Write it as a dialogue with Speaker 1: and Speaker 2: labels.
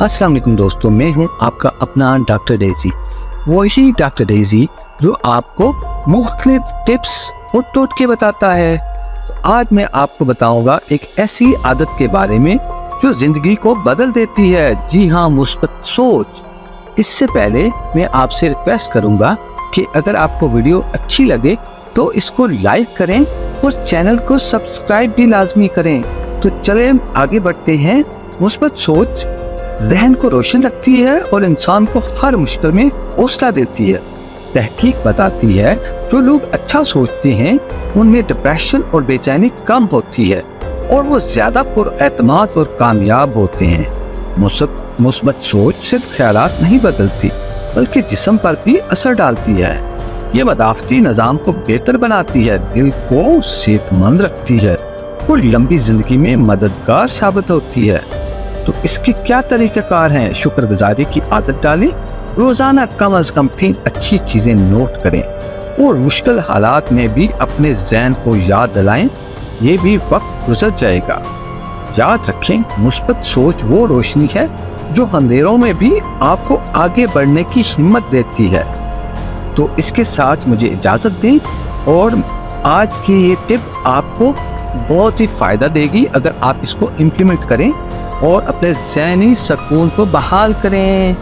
Speaker 1: अस्सलाम वालेकुम दोस्तों, मैं हूं आपका अपना डॉक्टर डेजी, वही डॉक्टर डेजी जो आपको मुख्तलिफ टिप्स और टोटके बताता है। तो आज मैं आपको बताऊंगा एक ऐसी आदत के बारे में जो जिंदगी को बदल देती है। जी हाँ, मुस्बत सोच। इससे पहले मैं आपसे रिक्वेस्ट करूंगा कि अगर आपको वीडियो अच्छी लगे तो इसको लाइक करें और चैनल को सब्सक्राइब भी लाजमी करें। तो चलें आगे बढ़ते हैं। मुस्बत सोच ज़हन को रोशन रखती है और इंसान को हर मुश्किल में हौसला देती है। तहकीक बताती है जो लोग अच्छा सोचते हैं उनमें डिप्रेशन और बेचैनी कम होती है और वो ज़्यादा पुरएतमाद और कामयाब होते हैं। मुस्बत सोच सिर्फ ख्यालात नहीं बदलती बल्कि जिस्म पर भी असर डालती है। ये मदाफ़ती निज़ाम को बेहतर बनाती है, दिल को सेहतमंद रखती है और लंबी ज़िंदगी में मददगार साबित होती है। तो इसके क्या तरीक़ाकार हैं? शुक्रगुजारी की आदत डालें, रोज़ाना कम अज़ कम 3 अच्छी चीज़ें नोट करें और मुश्किल हालात में भी अपने ज़हन को याद दिलाएं, ये भी वक्त गुजर जाएगा। याद रखें, मुस्बत सोच वो रोशनी है जो अंधेरों में भी आपको आगे बढ़ने की हिम्मत देती है। तो इसके साथ मुझे इजाज़त दें और आज की ये टिप आपको बहुत ही फ़ायदा देगी अगर आप इसको इम्प्लीमेंट करें और अपने ज़हनी सुकून को बहाल करें।